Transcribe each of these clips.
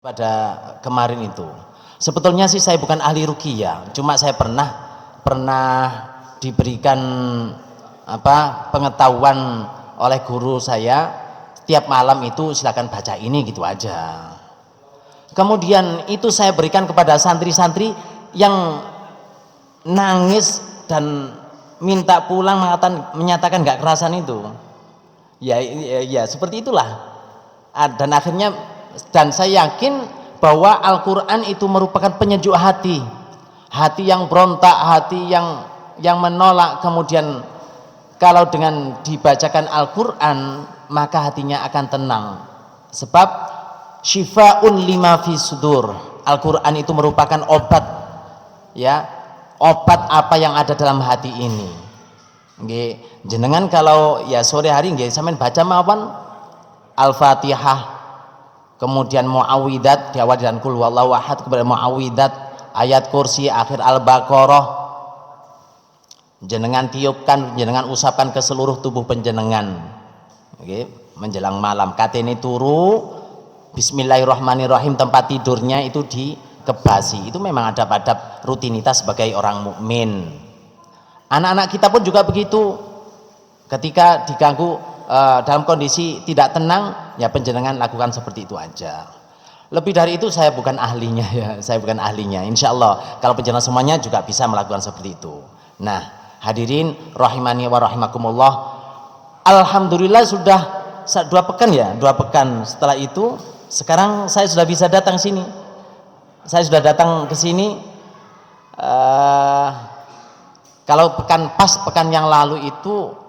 pada kemarin itu. Sebetulnya sih saya bukan ahli ruqyah, cuma saya pernah diberikan pengetahuan oleh guru saya, setiap malam itu silakan baca ini, gitu aja. Kemudian itu saya berikan kepada santri-santri yang nangis dan minta pulang, menyatakan nggak kerasan itu. Ya seperti itulah. Dan akhirnya, dan saya yakin bahwa Al-Quran itu merupakan penyejuk hati yang berontak, hati yang menolak. Kemudian kalau dengan dibacakan Al-Quran, maka hatinya akan tenang, sebab syifa'un lima fi sudur. Al-Quran itu merupakan obat, ya, obat apa yang ada dalam hati ini. Nggih, jenengan kalau ya sore hari nggih sampean baca mawon Al-Fatihah, kemudian Muawwidzat diawali dan Qul huwallahu ahad, kemudian Muawwidzat, ayat kursi, akhir Al-Baqarah, jenengan tiupkan, jenengan usapkan ke seluruh tubuh penjenengan, okay, menjelang malam. Katene turu Bismillahirrahmanirrahim, tempat tidurnya itu dikebasi. Itu memang adab-adab rutinitas sebagai orang mukmin. Anak-anak kita pun juga begitu. Ketika diganggu dalam kondisi tidak tenang, ya penjenengan lakukan seperti itu aja. Lebih dari itu saya bukan ahlinya, ya, saya bukan ahlinya. Insya Allah kalau penjenengan semuanya juga bisa melakukan seperti itu. Nah, hadirin rahimani wa rahimakumullah, alhamdulillah sudah 2 pekan ya, 2 pekan setelah itu sekarang saya sudah bisa datang sini. Saya sudah datang ke sini. Kalau pekan yang lalu itu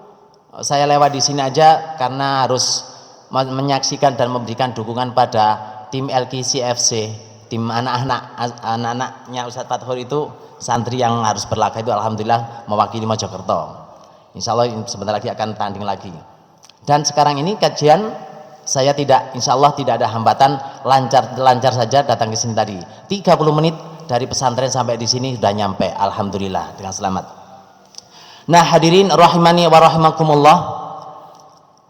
saya lewat di sini aja karena harus menyaksikan dan memberikan dukungan pada tim LKCFC, tim anak-anaknya Ustadz Fathur itu, santri yang harus berlaga itu, alhamdulillah mewakili Mojokerto. Insya Allah sebentar lagi akan tanding lagi. Dan sekarang ini kajian saya insya Allah tidak ada hambatan, lancar saja datang ke sini tadi. 30 menit dari pesantren sampai di sini sudah nyampe, alhamdulillah dengan selamat. Nah, hadirin rahimani wa rahimakumullah,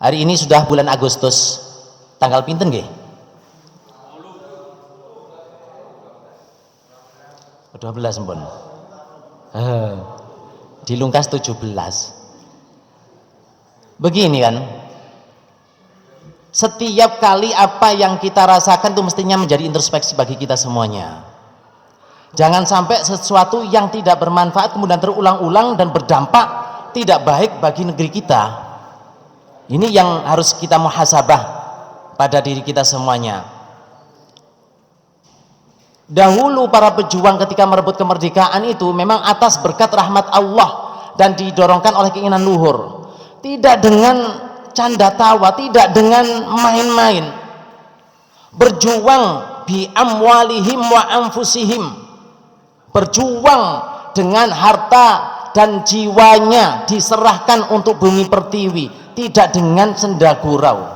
hari ini sudah bulan Agustus, tanggal pinten nggih? 12 pun. Dilungkas 17. Begini kan, setiap kali apa yang kita rasakan itu mestinya menjadi introspeksi bagi kita semuanya. Jangan sampai sesuatu yang tidak bermanfaat kemudian terulang-ulang dan berdampak tidak baik bagi negeri kita. Ini yang harus kita muhasabah pada diri kita semuanya. Dahulu para pejuang ketika merebut kemerdekaan itu memang atas berkat rahmat Allah dan didorongkan oleh keinginan luhur, tidak dengan canda tawa, tidak dengan main-main. Berjuang bi amwalihim wa anfusihim, berjuang dengan harta dan jiwanya diserahkan untuk bumi pertiwi, tidak dengan senda gurau.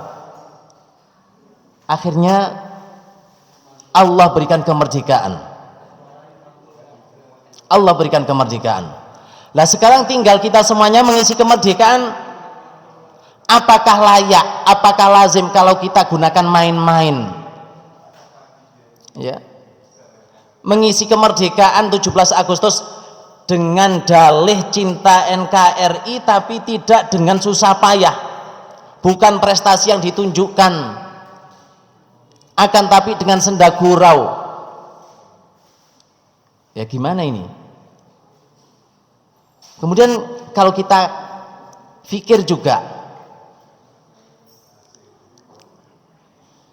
Akhirnya Allah berikan kemerdekaan. Allah berikan kemerdekaan. Nah, sekarang tinggal kita semuanya mengisi kemerdekaan. Apakah layak, apakah lazim kalau kita gunakan main-main? Ya. Mengisi kemerdekaan 17 Agustus dengan dalih cinta NKRI, tapi tidak dengan susah payah. Bukan prestasi yang ditunjukkan, akan tapi dengan senda gurau. Ya gimana ini? Kemudian kalau kita pikir juga,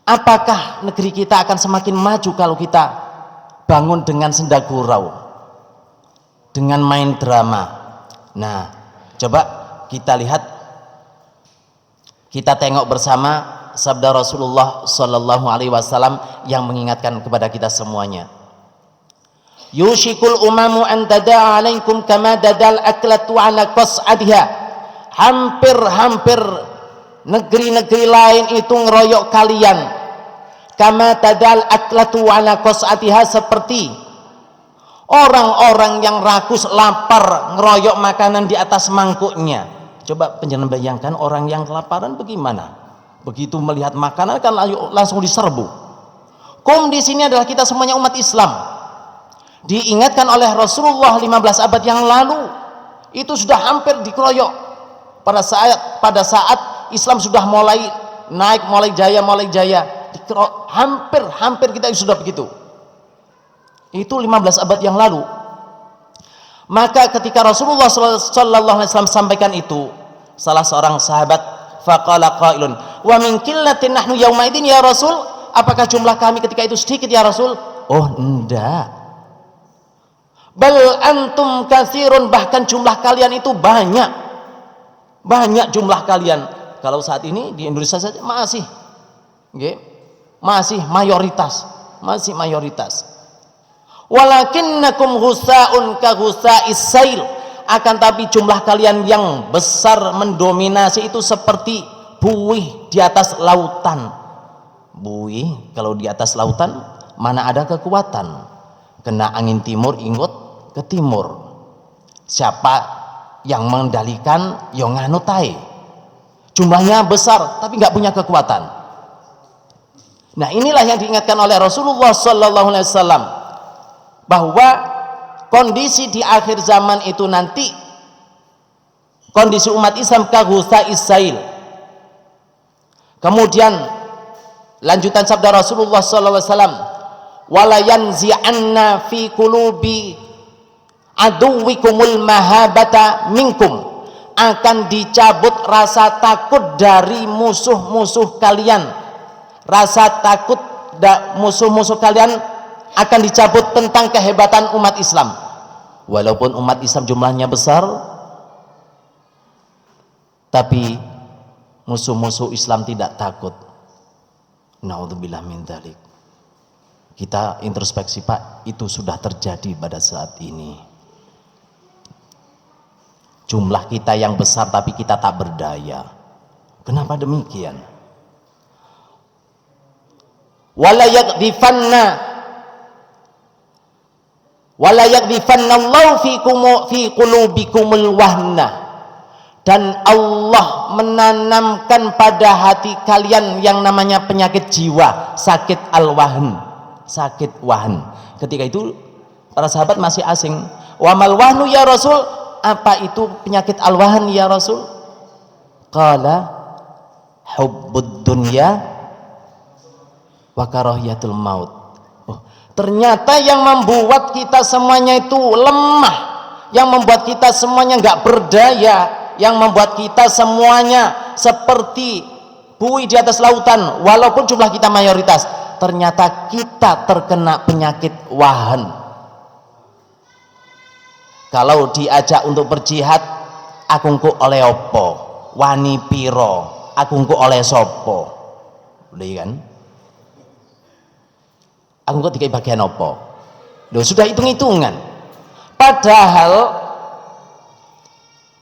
apakah negeri kita akan semakin maju kalau kita bangun dengan senda gurau, dengan main drama? Nah, coba kita lihat, kita tengok bersama sabda Rasulullah Sallallahu Alaihi Wasallam yang mengingatkan kepada kita semuanya. Yushikul umamu an tada'a alaikum kama dadal aklatu ala qas'adiha. Hampir negeri-negeri lain itu ngeroyok kalian. Kama tadal aklatu ala qas'adiha, seperti orang-orang yang rakus lapar ngeroyok makanan di atas mangkuknya. Coba penjenengan bayangkan orang yang kelaparan bagaimana? Begitu melihat makanan kan langsung diserbu. Kum di sini adalah kita semuanya umat Islam. Diingatkan oleh Rasulullah 15 abad yang lalu, itu sudah hampir dikeroyok pada saat Islam sudah mulai naik, mulai jaya, hampir kita sudah begitu. Itu 15 abad yang lalu. Maka ketika Rasulullah SAW sampaikan itu, salah seorang sahabat faqala qailun wa min qillatin nahnu yauma idin ya Rasul, apakah jumlah kami ketika itu sedikit ya Rasul? Oh enggak, bal antum katsirun, bahkan jumlah kalian itu banyak jumlah kalian. Kalau saat ini di Indonesia saja masih mayoritas. Walakinnakum ghusaun ka ghusais sail, akan tapi jumlah kalian yang besar mendominasi itu seperti buih di atas lautan. Buih kalau di atas lautan mana ada kekuatan, kena angin timur ingot ke timur, siapa yang mengendalikan yang nganu tae, jumlahnya besar tapi nggak punya kekuatan. Nah inilah yang diingatkan oleh Rasulullah SAW, bahwa kondisi di akhir zaman itu nanti kondisi umat Islam kaghusais sail. Kemudian lanjutan sabda Rasulullah SAW, wala yanzi'anna fi qulubi aduwikumul mahabata minkum, akan dicabut rasa takut dari musuh-musuh kalian, rasa takut musuh-musuh kalian akan dicabut tentang kehebatan umat Islam. Walaupun umat Islam jumlahnya besar, tapi musuh-musuh Islam tidak takut. Naudzubillah min dzalik. Kita introspeksi Pak, itu sudah terjadi pada saat ini. Jumlah kita yang besar tapi kita tak berdaya. Kenapa demikian? Wala yakdifannallahu fi qulubikumul wahna, dan Allah menanamkan pada hati kalian yang namanya penyakit jiwa, sakit al-wahn, sakit wahan. Ketika itu para sahabat masih asing. Wa mal wahnu ya Rasul, apa itu penyakit al-wahn ya Rasul? Qala hubbud dunya wa karahiyatul maut. Ternyata yang membuat kita semuanya itu lemah, yang membuat kita semuanya nggak berdaya, yang membuat kita semuanya seperti buih di atas lautan, walaupun jumlah kita mayoritas, ternyata kita terkena penyakit wahan. Kalau diajak untuk berjihad, akungku oleh opo, wani piro, akungku oleh sopo, boleh kan? Aku kok dikai bagian apa? Loh, sudah hitung-hitungan. Padahal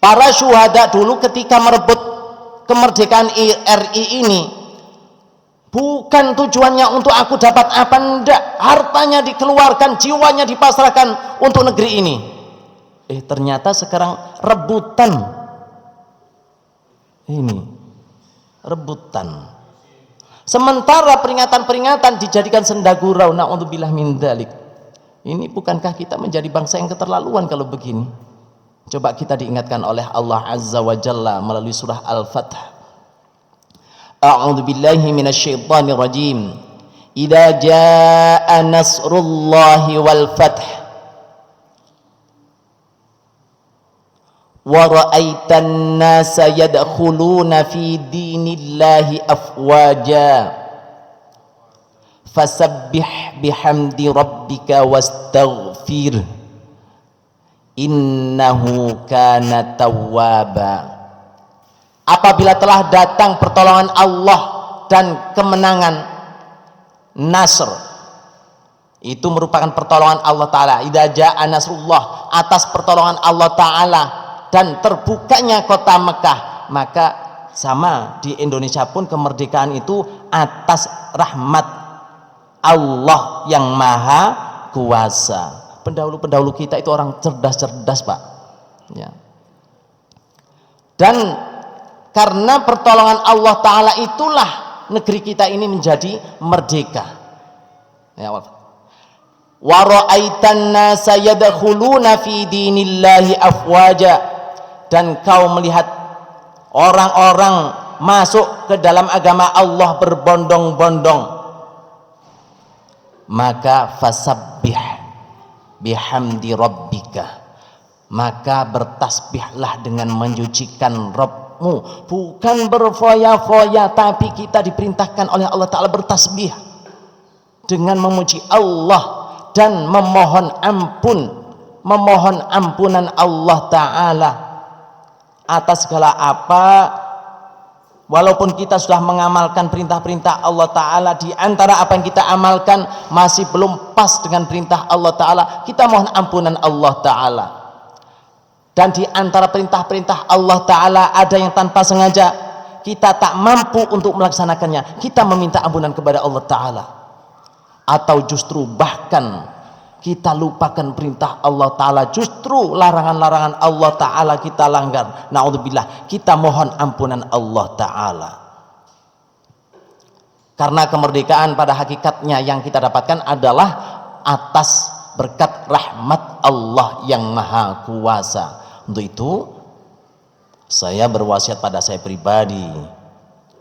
para syuhada dulu ketika merebut kemerdekaan RI ini, bukan tujuannya untuk aku dapat apa, enggak, hartanya dikeluarkan, jiwanya dipasrahkan untuk negeri ini. Ternyata sekarang rebutan. Ini rebutan. Sementara peringatan-peringatan dijadikan senda gurau. Na'udzubillah min dzalik. Ini bukankah kita menjadi bangsa yang keterlaluan kalau begini? Coba kita diingatkan oleh Allah Azza wa Jalla melalui surah Al-Fath. A'udzubillahi minasyaitonir rajim. Idza jaa nasrullahi wal fath wa ra'aitan nasa yadkhuluna fi dinillahi afwaja fasabbih bihamdi rabbika wastaghfir innahu kana tawwaba. Apabila telah datang pertolongan Allah dan kemenangan, nasr itu merupakan pertolongan Allah Ta'ala. Idza jaa nasrullah, atas pertolongan Allah Ta'ala dan terbukanya kota Mekah, maka sama di Indonesia pun kemerdekaan itu atas rahmat Allah yang maha kuasa. Pendahulu-pendahulu kita itu orang cerdas-cerdas Pak ya. Dan karena pertolongan Allah Ta'ala itulah negeri kita ini menjadi merdeka. Ya Allah. Wa ra'aitan nasa yadkhuluna fi dinillahi afwaja, dan kau melihat orang-orang masuk ke dalam agama Allah berbondong-bondong, maka fasabbih bihamdi rabbika, maka bertasbihlah dengan menyucikan Rabbmu. Bukan berfoya-foya, tapi kita diperintahkan oleh Allah Ta'ala bertasbih dengan memuji Allah dan memohon ampunan Allah Ta'ala atas segala apa. Walaupun kita sudah mengamalkan perintah-perintah Allah Ta'ala, di antara apa yang kita amalkan masih belum pas dengan perintah Allah Ta'ala, kita mohon ampunan Allah Ta'ala. Dan di antara perintah-perintah Allah Ta'ala ada yang tanpa sengaja kita tak mampu untuk melaksanakannya, kita meminta ampunan kepada Allah Ta'ala. Atau justru bahkan kita lupakan perintah Allah Ta'ala, justru larangan-larangan Allah Ta'ala kita langgar, na'udzubillah, kita mohon ampunan Allah Ta'ala. Karena kemerdekaan pada hakikatnya yang kita dapatkan adalah atas berkat rahmat Allah yang maha kuasa. Untuk itu saya berwasiat pada saya pribadi,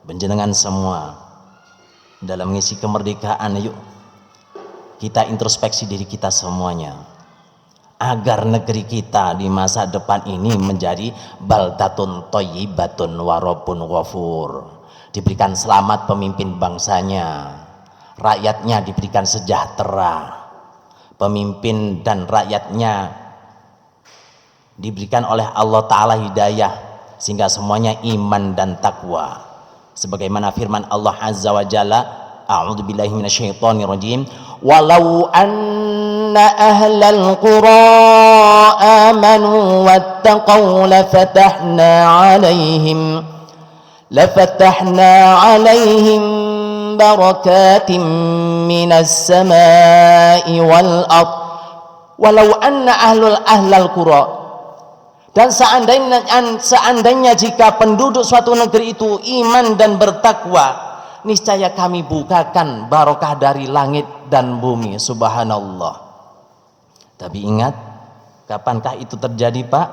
panjenengan semua, dalam mengisi kemerdekaan, yuk kita introspeksi diri kita semuanya, agar negeri kita di masa depan ini menjadi baldatun thayyibatun wa rabbun ghafur, diberikan selamat pemimpin bangsanya, rakyatnya diberikan sejahtera, pemimpin dan rakyatnya diberikan oleh Allah Ta'ala hidayah sehingga semuanya iman dan takwa, sebagaimana firman Allah Azza wa Jalla, a'udzubillahi minasyaitonir rajim, walau anna ahlal qura amanu wattaqaw lafatahna alaihim barakatim minas samai wal ard. Walau anna ahlal qura, dan seandainya jika penduduk suatu negeri itu iman dan bertakwa, niscaya kami bukakan barokah dari langit dan bumi. Subhanallah. Tapi ingat, kapankah itu terjadi, Pak?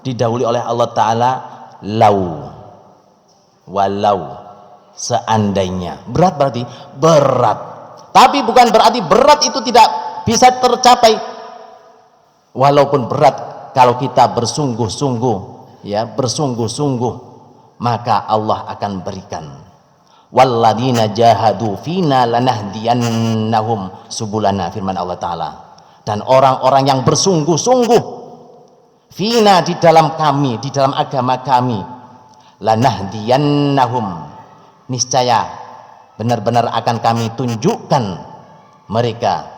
Didahului oleh Allah Ta'ala, walau, seandainya. Berat berarti? Berat. Tapi bukan berarti berat itu tidak bisa tercapai. Walaupun berat, kalau kita bersungguh-sungguh, ya, bersungguh-sungguh, maka Allah akan berikan. Walladzina jahadu fina lanahdiyannahum subulana, firman Allah Ta'ala. Dan orang-orang yang bersungguh-sungguh fina, di dalam kami, di dalam agama kami, lanahdiyannahum, niscaya benar-benar akan kami tunjukkan mereka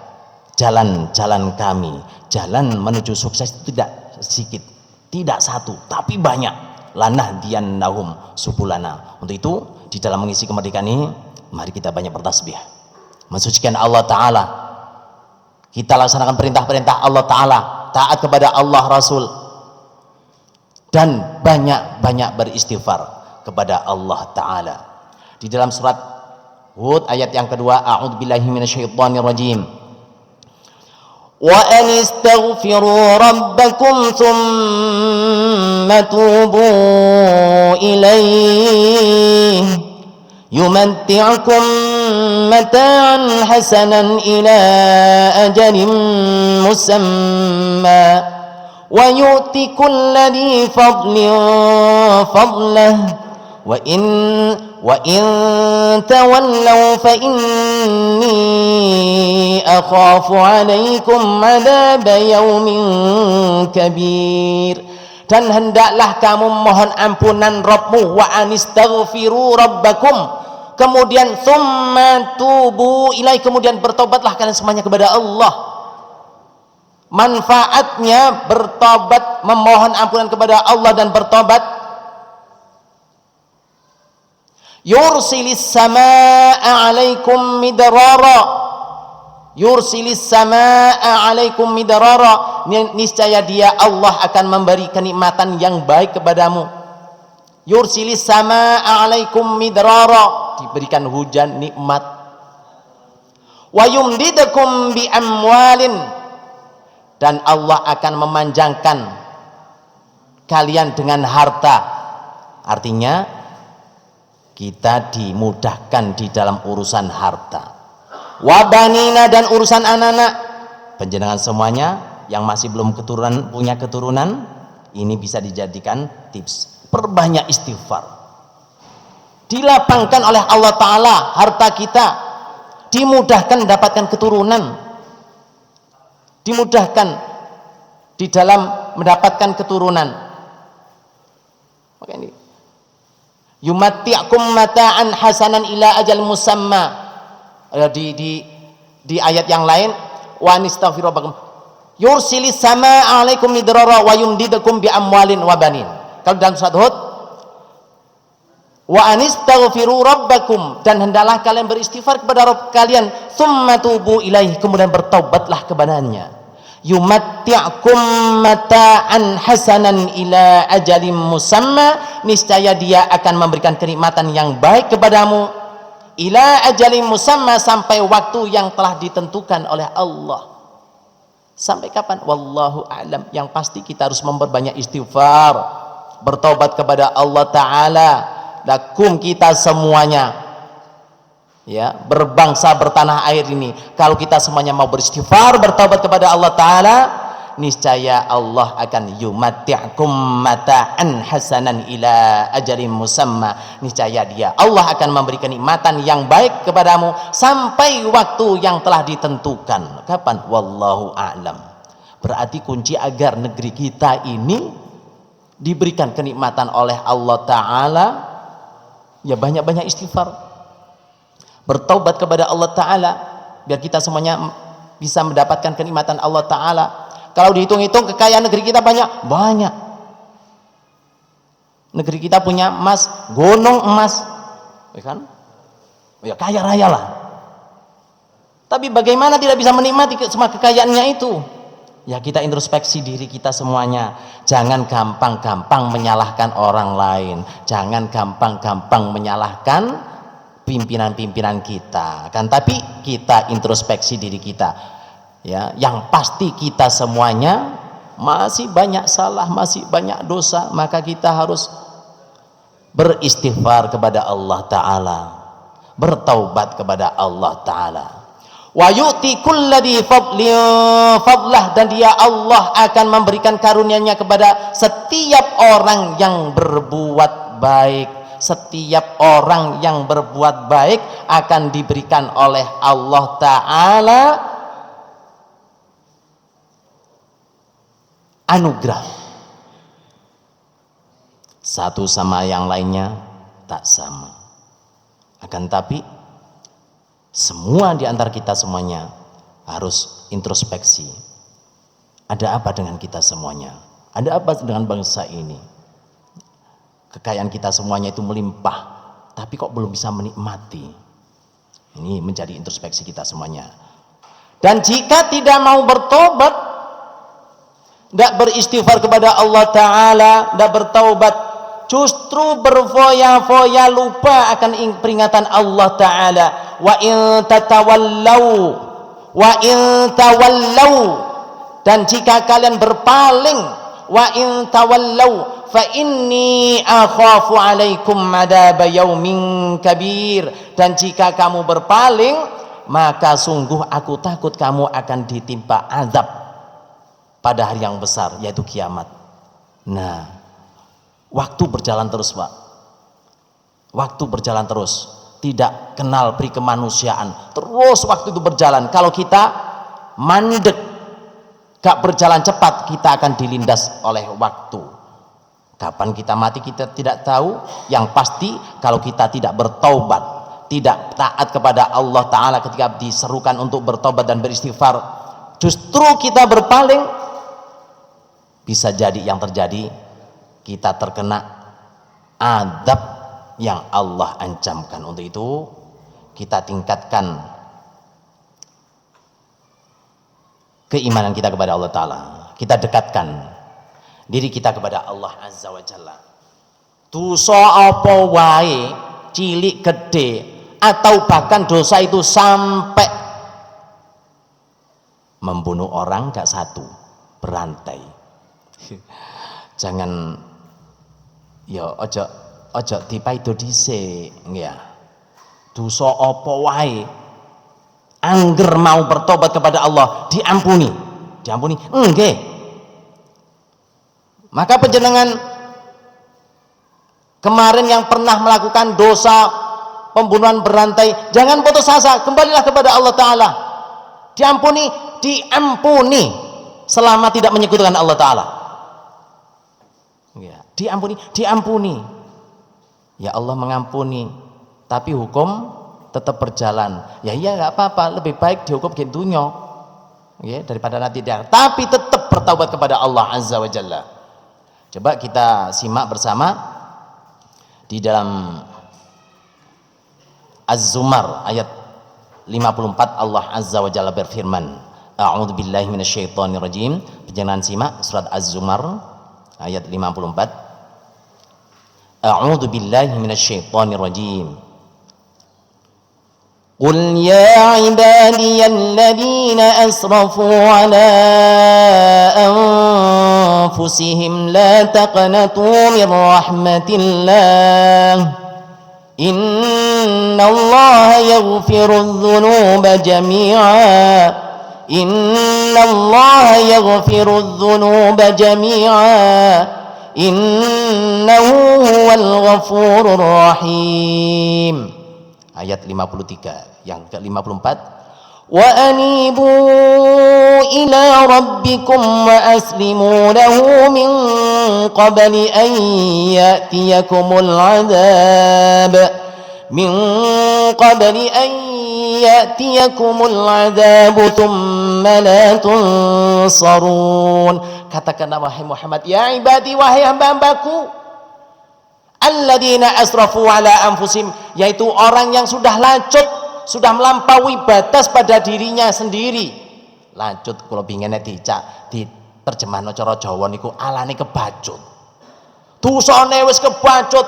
jalan-jalan kami. Jalan menuju sukses itu tidak sedikit, tidak satu, tapi banyak. Lanahdiyannahum subulana. Untuk itu, di dalam mengisi kemerdekaan ini, mari kita banyak bertasbih, mensucikan Allah Ta'ala, kita laksanakan perintah-perintah Allah Ta'ala, taat kepada Allah Rasul, dan banyak-banyak beristighfar kepada Allah Ta'ala. Di dalam surat Hud ayat yang kedua, a'udzubillahi minasyaitonirrajim, wa anistaghfiru rabbakum thumma tubu ilaih yumatti'ukum mata'an hasanan ila ajalin musamma wa yu'ti kulli fadlin fadlah wa in tawallaw fa inni akhafu alaikum adab yaumin kabir. Dan hendaklah kamu mohon ampunan Rabbmu, wa anistaghfiru rabbakum, kemudian tsumma tubu ilai, kemudian bertobatlah kalian semuanya kepada Allah. Manfaatnya bertobat, memohon ampunan kepada Allah dan bertobat. Yursilis samaa'a 'alaikum midrara, yursilis samaa'a 'alaikum midrara, niscaya dia Allah akan memberi kenikmatan yang baik kepadamu. Yursilis samaa'a 'alaikum midrara, diberikan hujan nikmat. wa yumdidukum bi amwalin, dan Allah akan memanjangkan kalian dengan harta. Artinya kita dimudahkan di dalam urusan harta. Wa banina, dan urusan anak-anak. Panjenengan semuanya yang masih belum punya keturunan, ini bisa dijadikan tips. Perbanyak istighfar. Dilapangkan oleh Allah Ta'ala harta kita, dimudahkan mendapatkan keturunan, dimudahkan di dalam mendapatkan keturunan. Maka ini yumatti'kum mata'an hasanan ila ajal musamma. Di ayat yang lain, wa anistaghfiru rabbakum yursilis samaa 'alaikum midrara wa yumdidukum bi amwalin wa banin. Kalau dalam surat Hud, wa anistaghfiru rabbakum, dan hendaklah kalian beristighfar kepada Rabb kalian, tsumma tubu ilaihi, kemudian bertaubatlah kepadanya. Yumatti'kum mata'an hasanan ila ajalim musamma, niscaya dia akan memberikan kenikmatan yang baik kepadamu, ila ajalim musamma, sampai waktu yang telah ditentukan oleh Allah. Sampai kapan? Wallahu a'lam. Yang pasti kita harus memperbanyak istighfar, bertobat kepada Allah Ta'ala. Lakum, kita semuanya, ya, berbangsa bertanah air ini, kalau kita semuanya mau beristighfar, bertobat kepada Allah Ta'ala, niscaya Allah akan yumatti'kum mata'an hasanan ila ajalin musamma, niscaya dia, Allah akan memberi kenikmatan yang baik kepadamu sampai waktu yang telah ditentukan. Kapan? Wallahu a'lam. Berarti kunci agar negeri kita ini diberikan kenikmatan oleh Allah Ta'ala, ya banyak-banyak istighfar, bertaubat kepada Allah Ta'ala, biar kita semuanya bisa mendapatkan kenikmatan Allah Ta'ala. Kalau dihitung-hitung kekayaan negeri kita banyak. Negeri kita punya emas, gunung emas, ya kan? Ya kaya raya lah. Tapi bagaimana tidak bisa menikmati semua kekayaannya itu? Ya kita introspeksi diri kita semuanya. Jangan gampang-gampang menyalahkan orang lain. Jangan gampang-gampang menyalahkan pimpinan-pimpinan kita. Kan tapi kita introspeksi diri kita. Ya, yang pasti kita semuanya masih banyak salah, masih banyak dosa, maka kita harus beristighfar kepada Allah Ta'ala, bertaubat kepada Allah Ta'ala. Wa yu'ti kulladzi fadlah, dan dia Allah akan memberikan karunia-Nya kepada setiap orang yang berbuat baik. Setiap orang yang berbuat baik akan diberikan oleh Allah Ta'ala anugerah. Satu sama yang lainnya tak sama. Akan tapi semua di antara kita semuanya harus introspeksi. Ada apa dengan kita semuanya? Ada apa dengan bangsa ini? Kekayaan kita semuanya itu melimpah, tapi kok belum bisa menikmati? Ini menjadi introspeksi kita semuanya. Dan jika tidak mau bertobat, tidak beristighfar kepada Allah Ta'ala, tidak bertaubat, justru berfoya-foya, lupa akan peringatan Allah Ta'ala. Wa in tawallau, dan jika kalian berpaling, wa in tawallau fa inni akhafu alaikum adab yaumin kabir, dan jika kamu berpaling, maka sungguh aku takut kamu akan ditimpa azab pada hari yang besar, yaitu kiamat. Nah, waktu berjalan terus, Pak. Waktu berjalan terus, tidak kenal peri kemanusiaan. Terus waktu itu berjalan. Kalau kita mandek, gak berjalan cepat, kita akan dilindas oleh waktu. Kapan kita mati kita tidak tahu. Yang pasti kalau kita tidak bertaubat, tidak taat kepada Allah Ta'ala ketika diserukan untuk bertobat dan beristighfar, justru kita berpaling, bisa jadi yang terjadi kita terkena adab yang Allah ancamkan. Untuk itu kita tingkatkan keimanan kita kepada Allah Ta'ala, kita dekatkan diri kita kepada Allah Azza wa Jalla. Dosa apa wae, cilik gede, atau bahkan dosa itu sampai membunuh orang gak satu, berantai. Jangan ya ojo dipaido dhisik ya. Dosa apa wae angger mau bertobat kepada Allah diampuni nggih. Maka panjenengan kemarin yang pernah melakukan dosa pembunuhan berantai, jangan putus asa, kembalilah kepada Allah Ta'ala. Diampuni selama tidak menyekutukan Allah Ta'ala ya, diampuni ya, Allah mengampuni, tapi hukum tetap berjalan ya. Iya nggak apa-apa, lebih baik dihukum di dunia ya, daripada nanti dia, tapi tetap bertaubat kepada Allah Azza wa Jalla. Coba kita simak bersama di dalam Az-Zumar ayat 54. Allah Azza wa Jalla berfirman, a'udzu billahi minasyaitonir rajim. Jangan simak surat Az-Zumar ayat 54. A'udzu billahi minasyaitonir rajim. Qul ya ibadiyalladzina asrafu ala anfusihim la taqnatu min rahmatillah innallaha yaghfirudz dzunuba jami'a innallaha yaghfirudz dzunuba jami'a innahu huwal ghafurur rahim. Ayat 53 yang ke-54. Wa anibu ila rabbikum wa aslimu lahu min qabli an ya'tiyakumul adab thumma la tunsarun. Katakanlah wahai Muhammad, ya ibadi, wahai hamba-hambaku, alladzina asrafu ala anfusihim, yaitu orang yang sudah lanjut, sudah melampaui batas pada dirinya sendiri. Lanjut kalau pinginnya dicak di terjemahan cara Jawa niku alane kebacut. Dosane wis kebacut.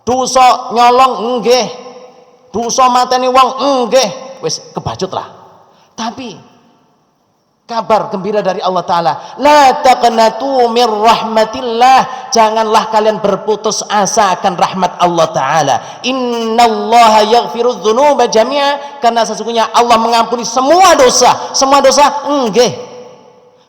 Dosa nyolong nggih. Dosa mateni wong nggih, wis kebacut lah. Tapi kabar gembira dari Allah Ta'ala, la taqnatu mir rahmatillah, janganlah kalian berputus asa akan rahmat Allah Ta'ala. Innallaha yaghfirudz dzunuba jami'a, karena sesungguhnya Allah mengampuni semua dosa nggih.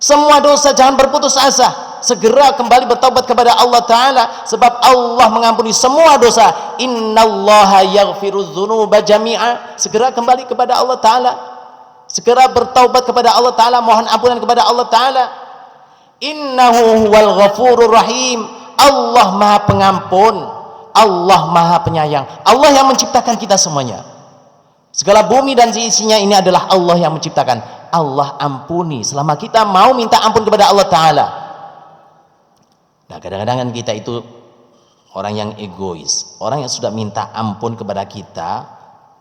Semua dosa, jangan berputus asa, segera kembali bertaubat kepada Allah Ta'ala, sebab Allah mengampuni semua dosa. Innallaha yaghfirudz dzunuba jami'a, segera kembali kepada Allah Ta'ala, segera bertaubat kepada Allah Ta'ala, mohon ampunan kepada Allah Ta'ala. Innahu huwal ghafurur rahim, Allah maha pengampun, Allah maha penyayang. Allah yang menciptakan kita semuanya, segala bumi dan isinya ini adalah Allah yang menciptakan. Allah ampuni selama kita mau minta ampun kepada Allah Ta'ala. Nah, kadang-kadang kan kita itu orang yang egois, orang yang sudah minta ampun kepada kita,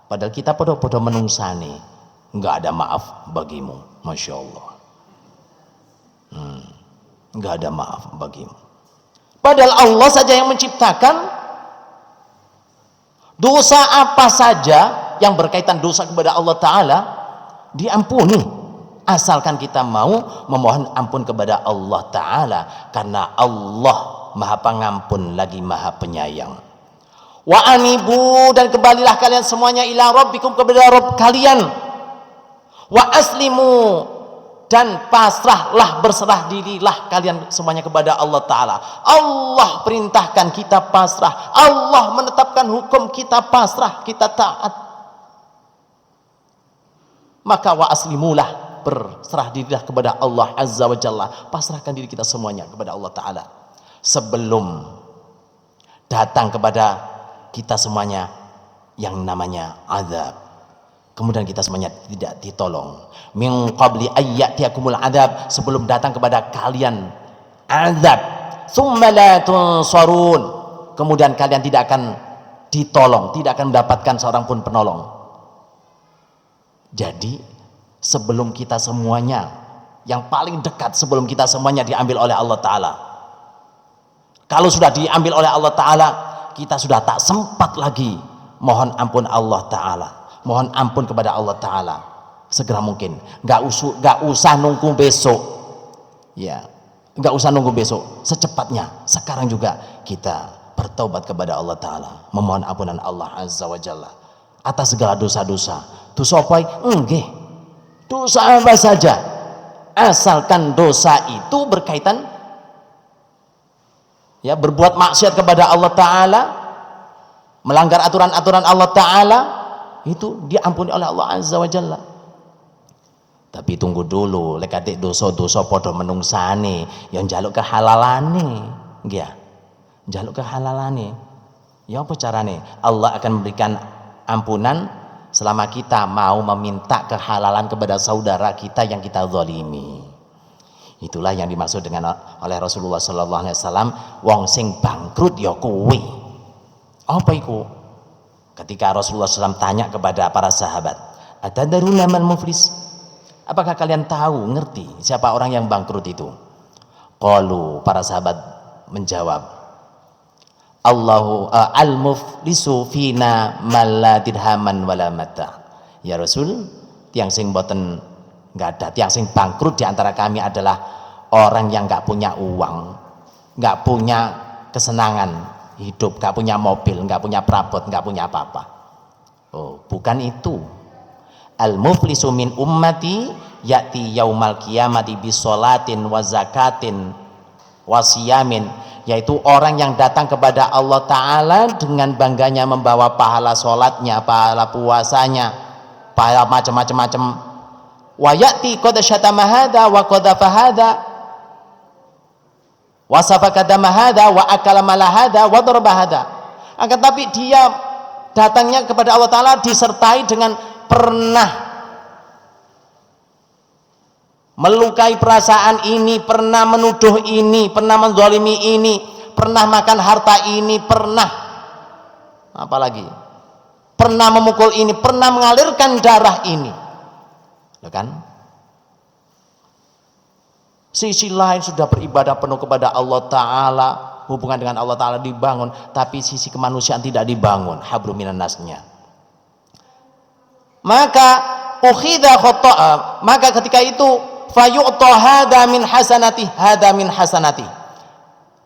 padahal kita podo-podo menungsane, enggak ada maaf bagimu, Masya Allah. Enggak ada maaf bagimu, padahal Allah saja yang menciptakan. Dosa apa saja yang berkaitan dosa kepada Allah Ta'ala diampuni, asalkan kita mau memohon ampun kepada Allah Ta'ala, karena Allah maha pengampun lagi maha penyayang. Wa anibu, dan kembalilah kalian semuanya ila rabbikum, kepada Rabb kalian. Wa aslimu, dan pasrahlah, berserah dirilah kalian semuanya kepada Allah Ta'ala. Allah perintahkan kita pasrah, Allah menetapkan hukum kita pasrah, kita taat. Maka wa aslimulah, berserah dirilah kepada Allah Azza wa Jalla, pasrahkan diri kita semuanya kepada Allah Ta'ala sebelum datang kepada kita semuanya yang namanya azab. Kemudian kita semuanya tidak ditolong. Min qabli ayyatiyakumul adab, sebelum datang kepada kalian azab. Tsumma la tunsarun, kemudian kalian tidak akan ditolong, tidak akan mendapatkan seorang pun penolong. Jadi sebelum kita semuanya, yang paling dekat sebelum kita semuanya diambil oleh Allah Ta'ala, kalau sudah diambil oleh Allah Ta'ala, kita sudah tak sempat lagi mohon ampun Allah Ta'ala, mohon ampun kepada Allah Ta'ala. segera mungkin, nggak usah nunggu besok, ya, nggak usah nunggu besok, secepatnya sekarang juga kita bertaubat kepada Allah Ta'ala, memohon ampunan Allah Azza wa Jalla atas segala dosa-dosa. Dosa apa? Enggak, dosa apa saja, asalkan dosa itu berkaitan, ya, berbuat maksiat kepada Allah Ta'ala, melanggar aturan-aturan Allah Ta'ala, itu diampuni oleh Allah Azza wa Jalla. Tapi tunggu dulu, lek atik dosa-dosa padha menungsane yang njaluk kehalalane, nggih. Njaluk kehalalane. Ya apa carane? Allah akan memberikan ampunan selama kita mau meminta kehalalan kepada saudara kita yang kita zalimi. Itulah yang dimaksud dengan oleh Rasulullah sallallahu alaihi wasallam, wong sing bangkrut ya kuwi. Apa iku? Ketika Rasulullah SAW tanya kepada para sahabat, "Atadaruna man muflis?" Apakah kalian tahu, ngerti siapa orang yang bangkrut itu? Qalu, para sahabat menjawab, Allahu al-muflisu fina malla dirhaman wala mata. Ya Rasul, tiang sing boten nggak ada, tiang sing bangkrut di antara kami adalah orang yang nggak punya uang, nggak punya kesenangan hidup, nggak punya mobil, nggak punya perabot, nggak punya apa-apa. Oh, bukan itu. Al-muflisu min ummati ya'ti yaumal qiyamati bisolatin wa zakatin wa siyamin, yaitu orang yang datang kepada Allah Ta'ala dengan bangganya membawa pahala sholatnya, pahala puasanya, pahala macam-macam. Wa ya'ti qad syatama hadha wa qadhafa hadha wa safaka dama hadha wa akala mala hadha wa daraba hadha. Akan tapi dia datangnya kepada Allah Ta'ala disertai dengan pernah melukai perasaan ini, pernah menuduh ini, pernah menzalimi ini, pernah makan harta ini, pernah apalagi pernah memukul ini, pernah mengalirkan darah ini. Loh kan? Sisi lain sudah beribadah penuh kepada Allah Ta'ala, hubungan dengan Allah Ta'ala dibangun, tapi sisi kemanusiaan tidak dibangun, hablum minan nasnya. Maka ukhidha khoto'a, maka ketika itu fayu'ta hadha min hasanati, hadha min hasanati,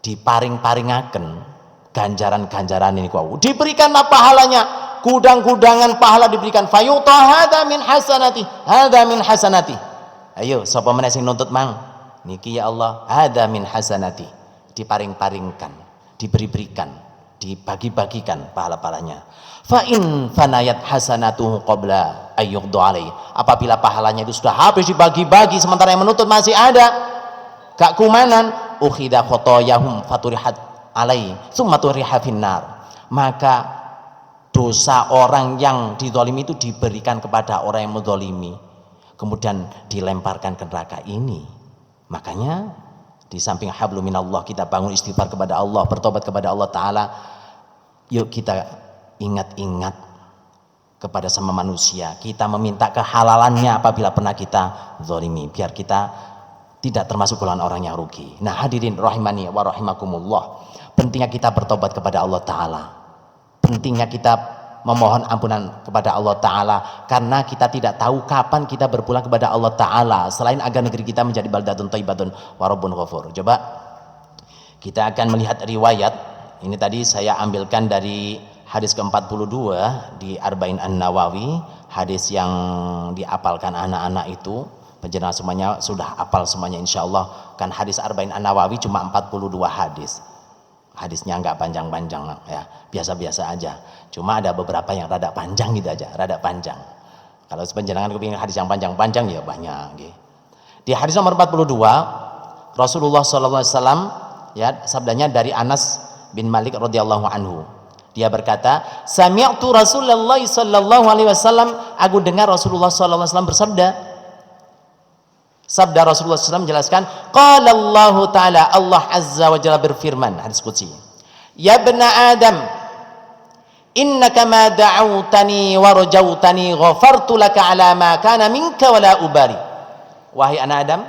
diparing-paringaken ganjaran-ganjaran ini kau, diberikanlah pahalanya, gudang-gudangan pahala diberikan. Fayu'ta hadha min hasanati, hadha min hasanati. Ayo sapa meneh sing nuntut mang niki, ya Allah, hadha min hasanati, diparing-paringkan, diberi-berikan, dibagi-bagikan pahala-pahalanya. Fa in fanayat hasanatuhu qabla ayyuqdu alaihi, apabila pahalanya itu sudah habis dibagi-bagi sementara yang menuntut masih ada, gak kumanan, ukhidha khotoyahum faturihat alaihi summa turiha finnar, maka dosa orang yang dizalimi itu diberikan kepada orang yang menzalimi, kemudian dilemparkan ke neraka ini. Makanya di samping hablum minallah, kita bangun istighfar kepada Allah, bertobat kepada Allah Ta'ala. Yuk kita ingat-ingat kepada sama manusia, kita meminta kehalalannya apabila pernah kita zalimi, biar kita tidak termasuk golongan orang yang rugi. Nah hadirin rahimani wa rahimakumullah, pentingnya kita bertobat kepada Allah Ta'ala, pentingnya kita memohon ampunan kepada Allah Ta'ala, karena kita tidak tahu kapan kita berpulang kepada Allah Ta'ala, selain agar negeri kita menjadi baldatun thayyibatun wa rabbun ghafur. Coba kita akan melihat riwayat ini, tadi saya ambilkan dari hadis ke-42 di Arba'in An-Nawawi, hadis yang diapalkan anak-anak itu, penjenengan semuanya sudah apal semuanya insyaallah. Kan hadis Arba'in An-Nawawi cuma 42 hadis, hadisnya nggak panjang-panjang ya, biasa-biasa aja, cuma ada beberapa yang rada panjang gitu aja, rada panjang. Kalau penjenengan kepingin hadis yang panjang-panjang ya banyak gitu. Di hadis nomor 42 Rasulullah SAW, ya, sabdanya dari Anas bin Malik radhiyallahu anhu. Dia berkata, sami'tu Rasulullah sallallahu alaihi wasallam, aku dengar Rasulullah sallallahu alaihi wasallam bersabda. Sabda Rasulullah SAW menjelaskan, qala Allah Ta'ala, Allah Azza wa Jalla berfirman, hadis qudsi, ya bna Adam, innaka ma da'awtani wa rajautani ghafartu laka ala ma kana minka wa la ubari. Wahai anak Adam,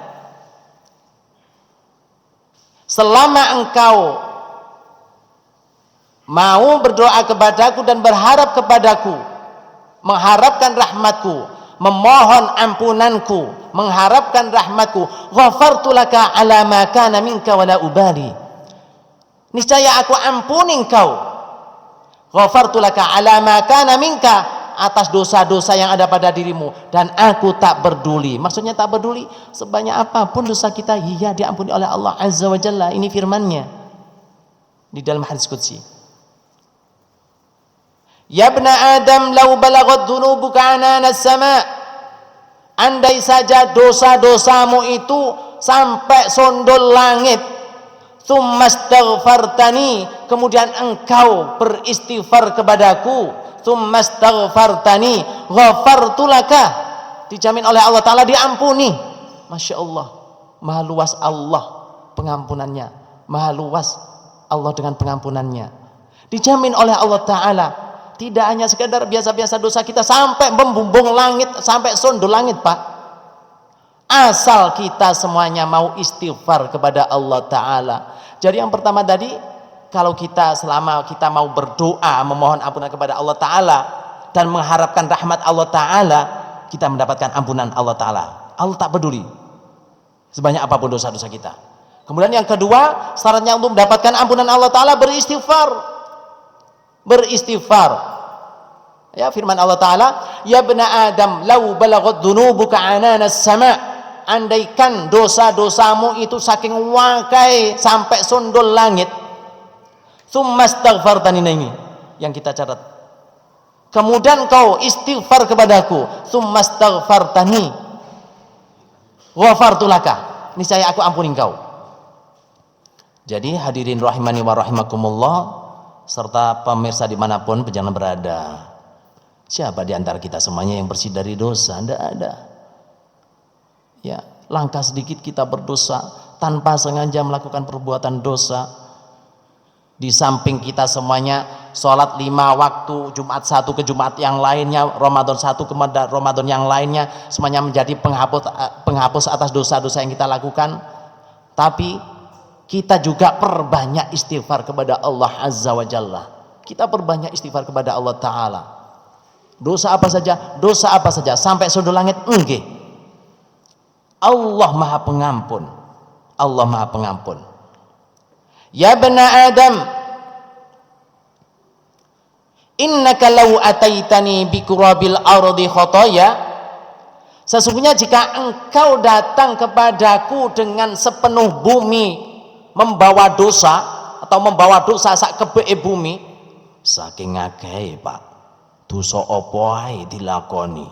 selama engkau mau berdoa kepadaku dan berharap kepadaku, mengharapkan rahmatku, memohon ampunanku, mengharapkan rahmatku, ghafartu laka ala ma kana minka wala ubali, niscaya aku ampuni engkau, ghafartu laka ala ma kana minka, atas dosa-dosa yang ada pada dirimu, dan aku tak peduli. Maksudnya tak peduli sebanyak apapun dosa kita, iya diampuni oleh Allah Azza wa Jalla. Ini firman-Nya di dalam hadis qudsi. Ya bna Adam law balagat dhunubuka anana sama, andai saja dosa-dosamu itu sampai sondol langit, thumma astaghfartani, kemudian engkau beristighfar kepadaku, thumma astaghfartani ghafartu laka, dijamin oleh Allah Ta'ala diampuni. Masya Allah, maha luas Allah pengampunannya, maha luas Allah dengan pengampunannya, dijamin oleh Allah Ta'ala. Tidak hanya sekedar biasa-biasa dosa kita sampai membumbung langit, sampai sondol langit, Pak. Asal kita semuanya mau istighfar kepada Allah Ta'ala. Jadi yang pertama tadi, kalau kita selama kita mau berdoa memohon ampunan kepada Allah Ta'ala dan mengharapkan rahmat Allah Ta'ala, kita mendapatkan ampunan Allah Ta'ala. Allah tak peduli sebanyak apapun dosa-dosa kita. Kemudian yang kedua, syaratnya untuk mendapatkan ampunan Allah Ta'ala beristighfar. Beristighfar. Ya, firman Allah Ta'ala, ya bna Adam law balagat dhunubuka ananas sama, andaikan dosa-dosamu itu saking wakai sampai sondol langit, thumma astaghfartani, ini yang kita catat, kemudian kau istighfar kepadaku, thumma astaghfartani ghafartu laka, niscaya aku ampuni engkau. Jadi hadirin rahimani wa rahimakumullah, serta pemirsa dimanapun penjenengan berada, siapa di antara kita semuanya yang bersih dari dosa? Tidak ada. Ya, langkah sedikit kita berdosa, tanpa sengaja melakukan perbuatan dosa. Di samping kita semuanya sholat 5 waktu, Jumat satu ke Jumat yang lainnya, Ramadan satu ke Ramadan yang lainnya, semuanya menjadi penghapus atas dosa-dosa yang kita lakukan. Tapi kita juga perbanyak istighfar kepada Allah Azza wa Jalla. Kita perbanyak istighfar kepada Allah Ta'ala. Dosa apa saja? Dosa apa saja? Sampai sondol langit? Enggak. Allah Maha Pengampun. Allah Maha Pengampun. Ya bna Adam, innaka law ataitani bikurabil ardi khotoya, sesungguhnya jika engkau datang kepadaku dengan sepenuh bumi membawa dosa, atau membawa dosa sak kebeke bumi, saking akeh Pak, dosa apa ae dilakoni.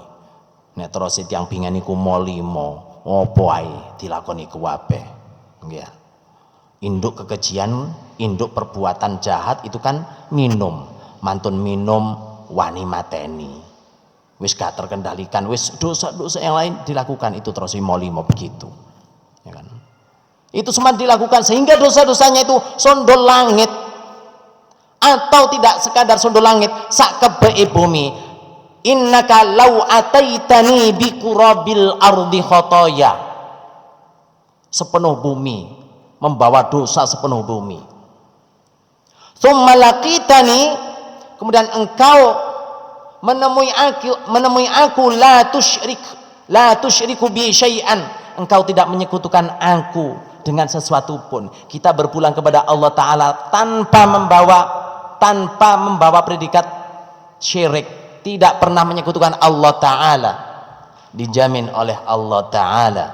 Nek terus tiyang bingan iku molimo, apa ae dilakoni kuwabe. Nggih. Induk kekejian, induk perbuatan jahat itu kan minum, mantun minum wani mateni. Wis gak terkendalikan, wis dosa-dosa yang lain dilakukan, itu terus molimo begitu. Ya kan? Itu semua dilakukan sehingga dosa-dosanya itu sondol langit, atau tidak sekadar sondol langit, sak kebeke bumi. Innaka law ataitani bikurabil ardi khotoya, sepenuh bumi, membawa dosa sepenuh bumi. Tsumma laqitani, kemudian engkau menemui aku la tusyriku bi syai'an, engkau tidak menyekutukan aku dengan sesuatu pun. Kita berpulang kepada Allah Ta'ala tanpa membawa predikat syirik, tidak pernah menyekutukan Allah Ta'ala, dijamin oleh Allah Ta'ala,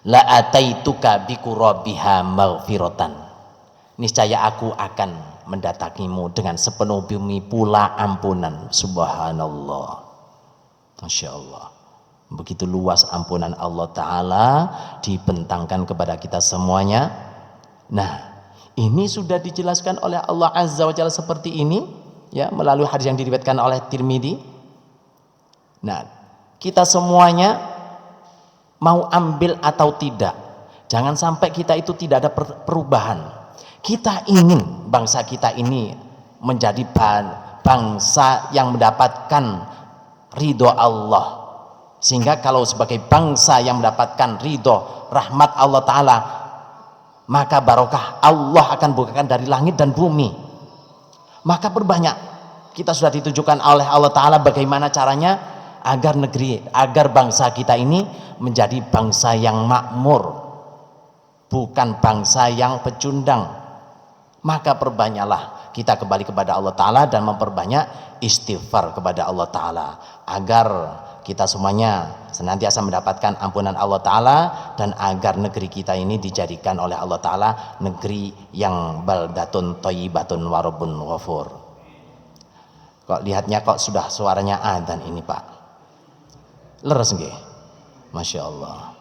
la ataituka bikurabiha maghfiratan, niscaya aku akan mendatangimu dengan sepenuh bumi pula ampunan. Subhanallah, Masya Allah. Begitu luas ampunan Allah Ta'ala dibentangkan kepada kita semuanya. Nah, ini sudah dijelaskan oleh Allah Azza wa Jalla seperti ini, ya, melalui hadis yang diriwayatkan oleh Tirmidzi. Nah, kita semuanya mau ambil atau tidak, jangan sampai kita itu tidak ada perubahan. Kita ingin bangsa kita ini menjadi bangsa yang mendapatkan ridho Allah, sehingga kalau sebagai bangsa yang mendapatkan ridho rahmat Allah Ta'ala, maka barokah Allah akan bukakan dari langit dan bumi. Maka berbanyak, kita sudah ditunjukkan oleh Allah Ta'ala bagaimana caranya agar bangsa kita ini menjadi bangsa yang makmur, bukan bangsa yang pecundang. Maka perbanyaklah kita kembali kepada Allah Ta'ala dan memperbanyak istighfar kepada Allah Ta'ala, agar kita semuanya senantiasa mendapatkan ampunan Allah Ta'ala, dan agar negeri kita ini dijadikan oleh Allah Ta'ala negeri yang baldatun thayyibatun warabun ghafur. Kok lihatnya kok sudah suaranya adzan ini Pak, leres nggih? Masya Allah.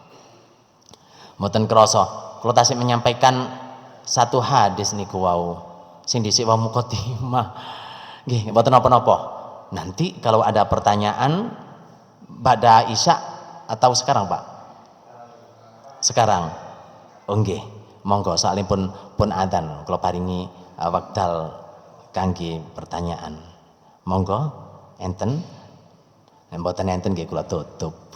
Mboten krasa kula tasih menyampaikan satu hadis niku wau sing dhisik wau mukadimah nggih, mboten napa-napa. Nanti kalau ada pertanyaan ba'da isya atau sekarang Pak? Sekarang. Oh nggih, monggo salipun pun adzan kula paringi wekdal kangge pertanyaan. Monggo enten. Nek mboten enten nggih kula tutup.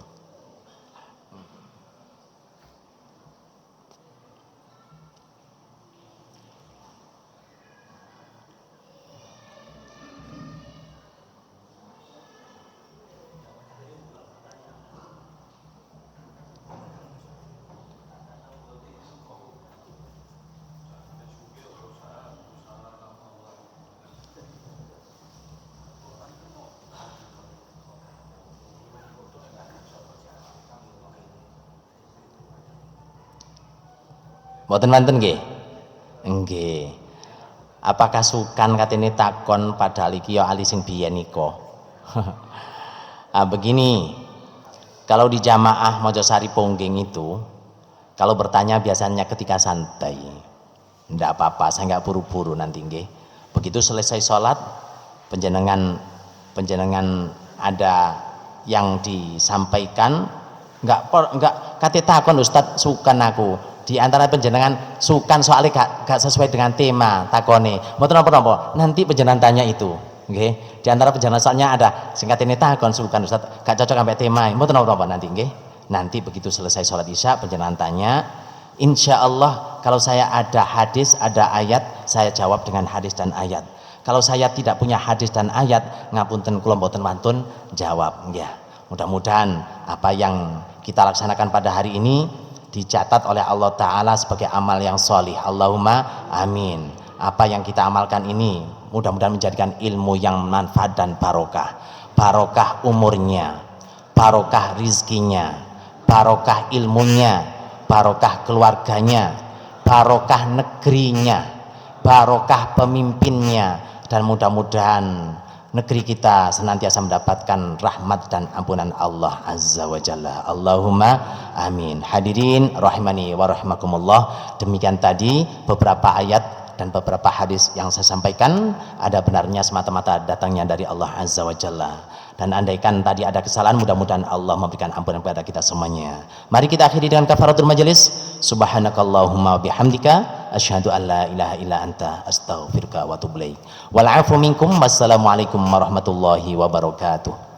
Mboten wonten nggih? Nggih. Apakah sukan katene takon padahal iki ya ali sing biyen iko. Begini, kalau di jamaah Mojosari Pongging itu, kalau bertanya biasanya ketika santai. Ndak apa-apa, saya nggak buru-buru nanti nggih. Begitu selesai sholat, penjenengan ada yang disampaikan, nggak kate takon Ustadz sukan aku. Di antara penjenengan sukan soalnya gak sesuai dengan tema takone, mboten napa-napa, nanti penjenengan tanya itu nggih. Di antara penjenengan soalnya ada singkat ini takon sukan Ustaz gak cocok sampai tema, mboten napa-napa nanti nggih. Nanti begitu selesai sholat isya penjenengan tanya, insya Allah kalau saya ada hadis ada ayat saya jawab dengan hadis dan ayat. Kalau saya tidak punya hadis dan ayat ngapunten kula mboten wantun jawab nggih. Mudah-mudahan apa yang kita laksanakan pada hari ini dicatat oleh Allah Ta'ala sebagai amal yang sholih. Allahumma amin. Apa yang kita amalkan ini mudah-mudahan menjadikan ilmu yang manfaat dan barokah. Barokah umurnya, barokah rizkinya, barokah ilmunya, barokah keluarganya, barokah negerinya, barokah pemimpinnya, dan mudah-mudahan negeri kita senantiasa mendapatkan rahmat dan ampunan Allah Azza wa Jalla. Allahumma amin. Hadirin rahimani wa rahimakumullah, demikian tadi beberapa ayat dan beberapa hadis yang saya sampaikan, ada benarnya semata-mata datangnya dari Allah Azza wa Jalla. Dan andaikan tadi ada kesalahan, mudah-mudahan Allah memberikan ampunan kepada kita semuanya. Mari kita akhiri dengan kafaratul majelis. Subhanakallahumma bihamdika asyhadu an la ilaha illa anta astaghfiruka wa atubu ilaik. Wal afu minkum. Wassalamualaikum warahmatullahi wabarakatuh.